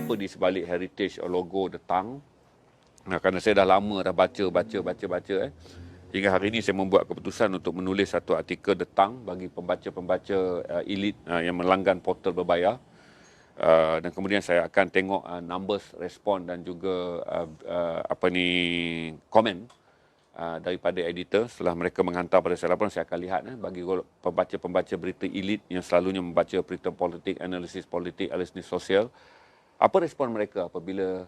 apa di sebalik heritage logo The Tang. Kerana saya dah lama dah baca. Hingga hari ini saya membuat keputusan untuk menulis satu artikel The Tang bagi pembaca-pembaca elit yang melanggan portal berbayar. Dan kemudian saya akan tengok numbers respon dan juga komen daripada editor. Setelah mereka menghantar pada saya laporan, saya akan lihat bagi pembaca-pembaca berita elit yang selalunya membaca berita politik, analisis sosial, apa respon mereka apabila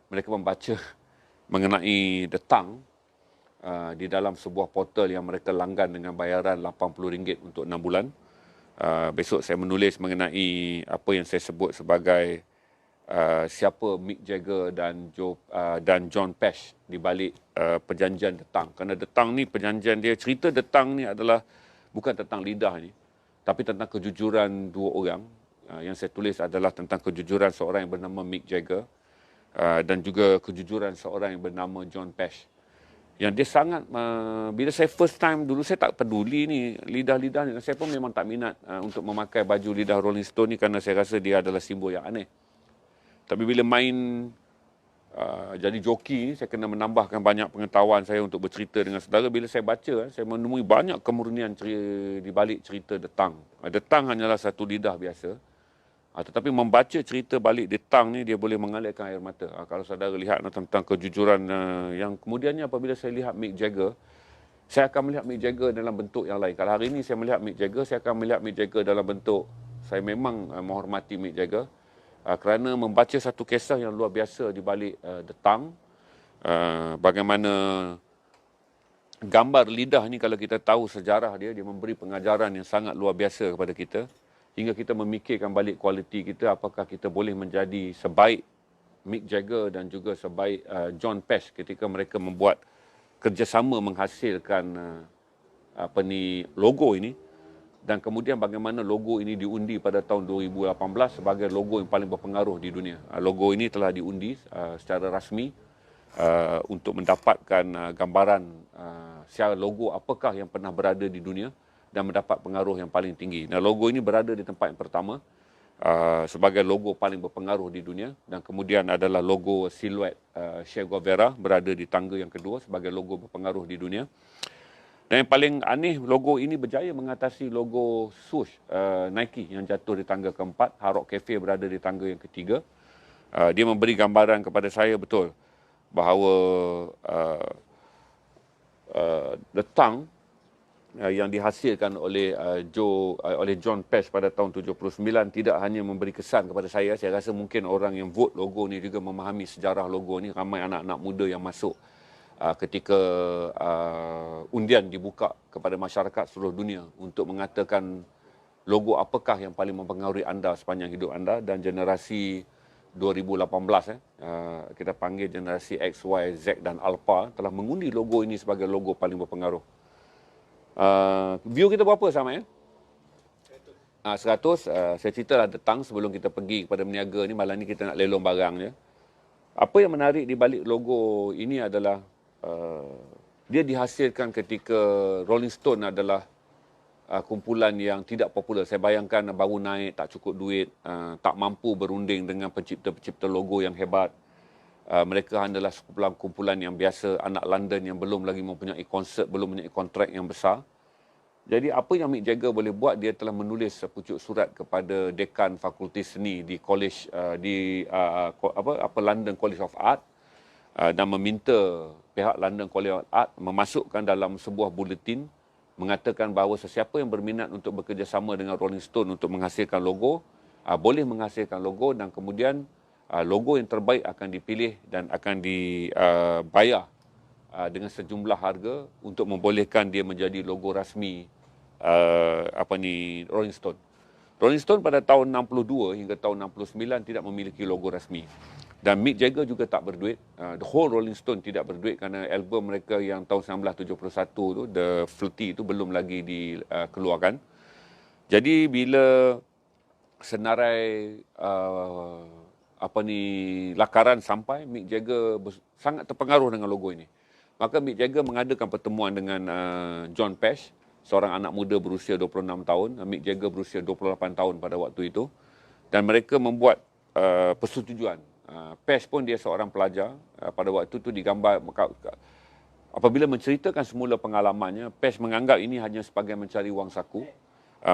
mereka membaca mengenai The Tang di dalam sebuah portal yang mereka langgan dengan bayaran RM80 untuk 6 bulan. Besok saya menulis mengenai apa yang saya sebut sebagai siapa Mick Jagger dan John Pesh di balik perjanjian The Tang. Kerana The Tang ni, perjanjian dia, cerita The Tang ni adalah bukan tentang lidah ni, tapi tentang kejujuran dua orang. Yang saya tulis adalah tentang kejujuran seorang yang bernama Mick Jagger dan juga kejujuran seorang yang bernama John Pesh. Yang dia sangat, bila saya first time dulu, saya tak peduli ni lidah-lidah ni. Saya pun memang tak minat untuk memakai baju lidah Rolling Stone ni kerana saya rasa dia adalah simbol yang aneh. Tapi bila main jadi joki ni, saya kena menambahkan banyak pengetahuan saya untuk bercerita dengan saudara. Bila saya baca, saya menemui banyak kemurnian di balik cerita The Tang. The Tang hanyalah satu lidah biasa. Tetapi membaca cerita balik The Tang ni, dia boleh mengalirkan air mata. Kalau saudara lihat tentang kejujuran yang kemudiannya apabila saya lihat Mick Jagger, saya akan melihat Mick Jagger dalam bentuk yang lain. Kalau hari ini saya melihat Mick Jagger, saya akan melihat Mick Jagger dalam bentuk, saya memang menghormati Mick Jagger kerana membaca satu kisah yang luar biasa di balik The Tang. Bagaimana gambar lidah ni, kalau kita tahu sejarah dia memberi pengajaran yang sangat luar biasa kepada kita. Hingga kita memikirkan balik kualiti kita, apakah kita boleh menjadi sebaik Mick Jagger dan juga sebaik John Pesh ketika mereka membuat kerjasama menghasilkan logo ini. Dan kemudian bagaimana logo ini diundi pada tahun 2018 sebagai logo yang paling berpengaruh di dunia. Logo ini telah diundi secara rasmi untuk mendapatkan gambaran secara logo apakah yang pernah berada di dunia dan mendapat pengaruh yang paling tinggi. Nah, logo ini berada di tempat yang pertama sebagai logo paling berpengaruh di dunia, dan kemudian adalah logo siluet Che Guevara berada di tangga yang kedua sebagai logo berpengaruh di dunia. Dan yang paling aneh, logo ini berjaya mengatasi logo swoosh Nike yang jatuh di tangga keempat. Hard Rock Cafe berada di tangga yang ketiga. Dia memberi gambaran kepada saya betul bahawa The Tang yang dihasilkan oleh John Pesh pada tahun 79 tidak hanya memberi kesan kepada saya. Saya rasa mungkin orang yang vote logo ni juga memahami sejarah logo ni. Ramai anak-anak muda yang masuk ketika undian dibuka kepada masyarakat seluruh dunia untuk mengatakan logo apakah yang paling mempengaruhi anda sepanjang hidup anda. Dan generasi 2018 kita panggil generasi X, Y, Z dan Alpha telah mengundi logo ini sebagai logo paling berpengaruh. View kita berapa sama 100. Saya ceritalah The Tang sebelum kita pergi kepada meniaga ni. Malam ni kita nak lelong barang je. Apa yang menarik di balik logo ini adalah dia dihasilkan ketika Rolling Stone adalah kumpulan yang tidak popular. Saya bayangkan baru naik, tak cukup duit, tak mampu berunding dengan pencipta-pencipta logo yang hebat. Mereka adalah kumpulan yang biasa, anak London yang belum lagi mempunyai konsert, belum mempunyai kontrak yang besar. Jadi apa yang Mick Jagger boleh buat, dia telah menulis sepucuk surat kepada dekan fakulti seni di college London College of Art dan meminta pihak London College of Art memasukkan dalam sebuah buletin mengatakan bahawa sesiapa yang berminat untuk bekerjasama dengan Rolling Stone untuk menghasilkan logo, boleh menghasilkan logo, dan kemudian logo yang terbaik akan dipilih dan akan dibayar dengan sejumlah harga untuk membolehkan dia menjadi logo rasmi Rolling Stone. Rolling Stone pada tahun 62 hingga tahun 69 tidak memiliki logo rasmi. Dan Mick Jagger juga tak berduit. The whole Rolling Stone tidak berduit kerana album mereka yang tahun 1971 tu, The Flirty itu belum lagi dikeluarkan. Jadi bila senarai lakaran sampai, Mick Jagger sangat terpengaruh dengan logo ini. Maka Mick Jagger mengadakan pertemuan dengan John Pesh, seorang anak muda berusia 26 tahun. Mick Jagger berusia 28 tahun pada waktu itu. Dan mereka membuat persetujuan. PES pun dia seorang pelajar. Pada waktu itu digambar, apabila menceritakan semula pengalamannya, PES menganggap ini hanya sebagai mencari wang saku.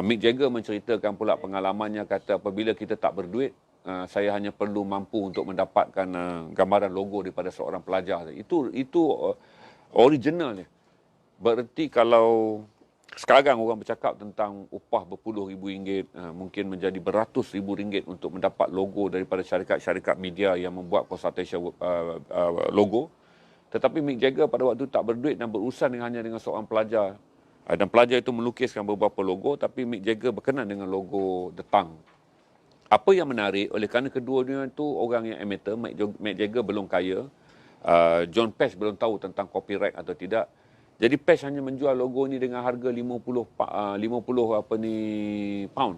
Mick Jagger menceritakan pula pengalamannya, kata apabila kita tak berduit, saya hanya perlu mampu untuk mendapatkan gambaran logo daripada seorang pelajar. Itu original ni. Berarti kalau sekarang orang bercakap tentang upah berpuluh ribu ringgit, mungkin menjadi beratus ribu ringgit untuk mendapat logo daripada syarikat-syarikat media yang membuat consultation logo. Tetapi Mick Jagger pada waktu tak berduit dan berurusan hanya dengan seorang pelajar. Dan pelajar itu melukiskan beberapa logo, tapi Mick Jagger berkenan dengan logo The Tongue. Apa yang menarik, oleh kerana kedua-duanya itu orang yang amateur, Mick Jagger belum kaya, John Pesh belum tahu tentang copyright atau tidak. Jadi Pesh hanya menjual logo ni dengan harga 50 pound.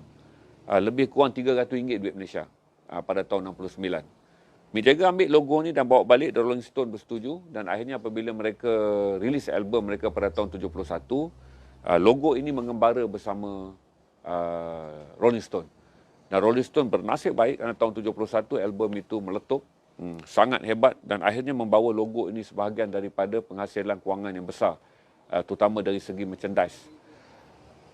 Lebih kurang RM300 duit Malaysia pada tahun 69. Mick Jagger ambil logo ni dan bawa balik, The Rolling Stone bersetuju, dan akhirnya apabila mereka rilis album mereka pada tahun 71, logo ini mengembara bersama Rolling Stone. Dan Rolling Stone bernasib baik kerana tahun 71 album itu meletup, sangat hebat, dan akhirnya membawa logo ini sebahagian daripada penghasilan kewangan yang besar, terutama dari segi merchandise.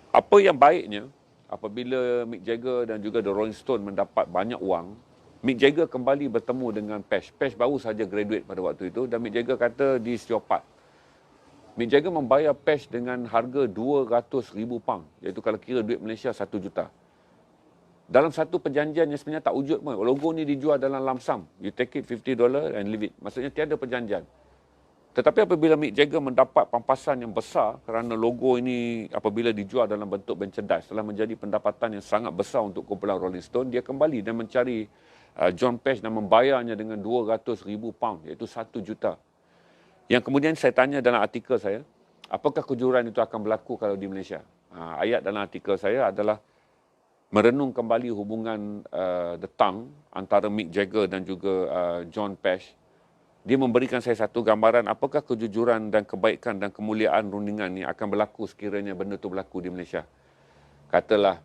Apa yang baiknya, apabila Mick Jagger dan juga The Rolling Stone mendapat banyak wang, Mick Jagger kembali bertemu dengan Pesh. Pesh baru saja graduate pada waktu itu, dan Mick Jagger kata this your part. Mick Jagger membayar Pesh dengan harga 200,000 pound, iaitu kalau kira duit Malaysia 1 juta. Dalam satu perjanjian yang sebenarnya tak wujud pun. Logo ni dijual dalam lump sum. You take it $50 and leave it. Maksudnya tiada perjanjian. Tetapi apabila Mick Jagger mendapat pampasan yang besar kerana logo ini apabila dijual dalam bentuk merchandise telah menjadi pendapatan yang sangat besar untuk kumpulan Rolling Stone, dia kembali dan mencari John Pesh dan membayarnya dengan 200,000 pound, iaitu 1 juta. Yang kemudian saya tanya dalam artikel saya, apakah kejujuran itu akan berlaku kalau di Malaysia? Ayat dalam artikel saya adalah merenung kembali hubungan The Tongue antara Mick Jagger dan juga John Pesh. Dia memberikan saya satu gambaran apakah kejujuran dan kebaikan dan kemuliaan rundingan ini akan berlaku sekiranya benda itu berlaku di Malaysia. Katalah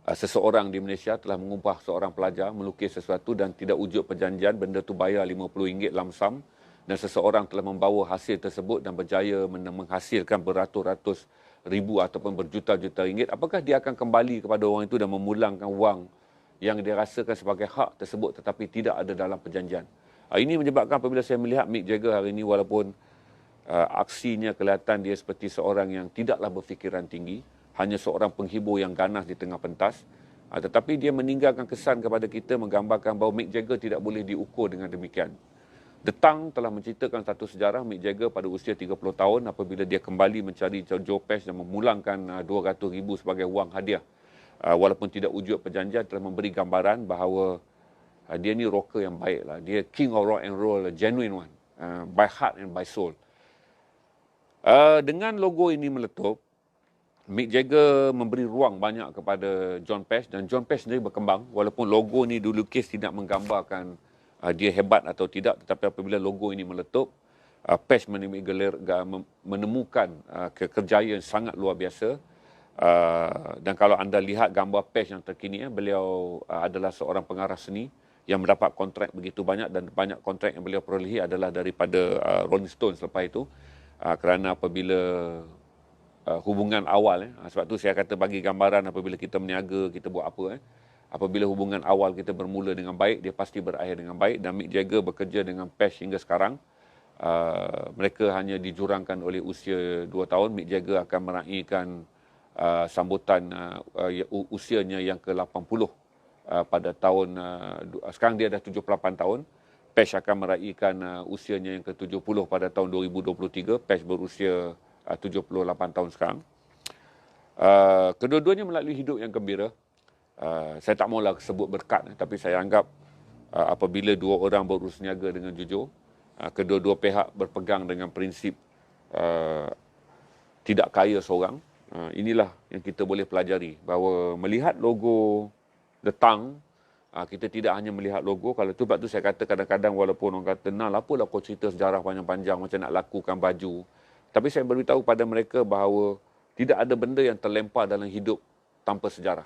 seseorang di Malaysia telah mengupah seorang pelajar melukis sesuatu dan tidak wujud perjanjian, benda itu bayar RM50 lump sum, dan seseorang telah membawa hasil tersebut dan berjaya menghasilkan beratus-ratus ribu ataupun berjuta-juta ringgit, apakah dia akan kembali kepada orang itu dan memulangkan wang yang dia rasakan sebagai hak tersebut tetapi tidak ada dalam perjanjian? Ini menyebabkan apabila saya melihat Mick Jagger hari ini, walaupun aksinya kelihatan dia seperti seorang yang tidaklah berfikiran tinggi, hanya seorang penghibur yang ganas di tengah pentas, tetapi dia meninggalkan kesan kepada kita, menggambarkan bahawa Mick Jagger tidak boleh diukur dengan demikian. The Tongue telah menceritakan satu sejarah Mick Jagger pada usia 30 tahun apabila dia kembali mencari Joe Pesh dan memulangkan 200,000 sebagai wang hadiah. Walaupun tidak wujud perjanjian, telah memberi gambaran bahawa dia ni rocker yang baik lah. Dia king of rock and roll, genuine one, by heart and by soul. Dengan logo ini meletup, Mick Jagger memberi ruang banyak kepada John Pesh, dan John Pesh sendiri berkembang. Walaupun logo ni dilukis tidak menggambarkan dia hebat atau tidak, tetapi apabila logo ini meletup, Pesh menemukan kerjaya yang sangat luar biasa. Dan kalau anda lihat gambar Pesh yang terkini, beliau adalah seorang pengarah seni yang mendapat kontrak begitu banyak, dan banyak kontrak yang beliau perolehi adalah daripada Rolling Stone selepas itu. Kerana apabila hubungan awal, sebab tu saya kata bagi gambaran apabila kita berniaga, kita buat apa, apabila hubungan awal kita bermula dengan baik, dia pasti berakhir dengan baik. Dan Mick Jagger bekerja dengan Pesh hingga sekarang. Mereka hanya dijurangkan oleh usia 2 tahun. Mick Jagger akan meraihkan sambutan usianya yang ke-80 pada tahun, sekarang dia dah 78 tahun. Pesh akan meraihkan usianya yang ke-70 pada tahun 2023. Pesh berusia 78 tahun sekarang. Kedua-duanya melalui hidup yang gembira. Saya tak maulah sebut berkat, tapi saya anggap apabila dua orang berurus niaga dengan jujur, kedua-dua pihak berpegang dengan prinsip tidak kaya seorang, inilah yang kita boleh pelajari, bahawa melihat logo The Tongue, kita tidak hanya melihat logo. Kalau tu, sebab tu saya kata kadang-kadang walaupun orang kata, nah apalah kau cerita sejarah panjang-panjang macam nak lakukan baju, tapi saya beritahu pada mereka bahawa tidak ada benda yang terlempar dalam hidup tanpa sejarah.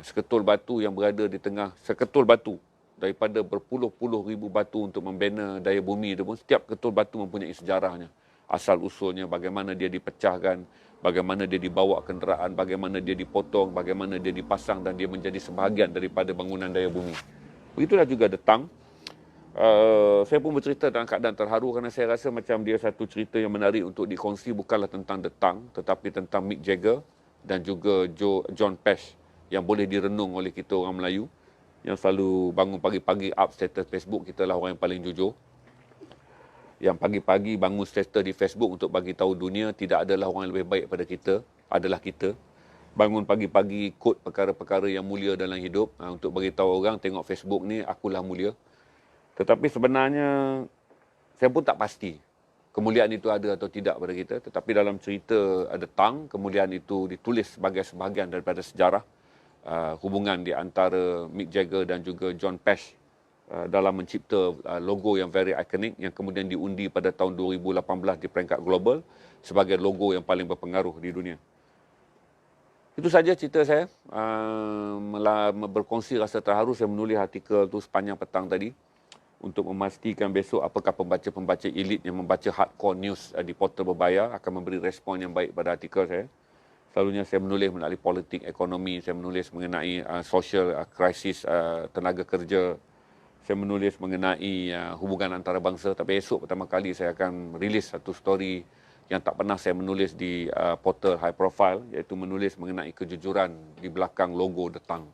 Seketul batu yang berada di tengah, seketul batu daripada berpuluh-puluh ribu batu untuk membina daya bumi itu pun, setiap ketul batu mempunyai sejarahnya. Asal usulnya, bagaimana dia dipecahkan, bagaimana dia dibawa kenderaan, bagaimana dia dipotong, bagaimana dia dipasang dan dia menjadi sebahagian daripada bangunan daya bumi. Begitulah juga Detang. Saya pun bercerita dalam keadaan terharu kerana saya rasa macam dia satu cerita yang menarik untuk dikongsi, bukanlah tentang Detang tetapi tentang Mick Jagger dan juga John Pesh yang boleh direnung oleh kita orang Melayu yang selalu bangun pagi-pagi up status Facebook. Kita lah orang yang paling jujur, yang pagi-pagi bangun status di Facebook untuk bagi tahu dunia tidak adalah orang yang lebih baik pada kita, adalah kita. Bangun pagi-pagi quote perkara-perkara yang mulia dalam hidup untuk bagi tahu orang, tengok Facebook ni akulah mulia. Tetapi sebenarnya saya pun tak pasti kemuliaan itu ada atau tidak pada kita. Tetapi dalam cerita Detang, kemuliaan itu ditulis sebagai sebahagian daripada sejarah hubungan di antara Mick Jagger dan juga John Pesh dalam mencipta logo yang very iconic yang kemudian diundi pada tahun 2018 di peringkat global sebagai logo yang paling berpengaruh di dunia. Itu saja cerita saya. Berkongsi rasa terharu, saya menulis artikel tu sepanjang petang tadi untuk memastikan besok apakah pembaca-pembaca elit yang membaca hardcore news di portal berbayar akan memberi respon yang baik pada artikel saya. Selalunya saya menulis mengenai politik, ekonomi, saya menulis mengenai social krisis tenaga kerja, saya menulis mengenai hubungan antarabangsa. Tapi esok pertama kali saya akan rilis satu story yang tak pernah saya menulis di portal high profile, iaitu menulis mengenai kejujuran di belakang logo Detang.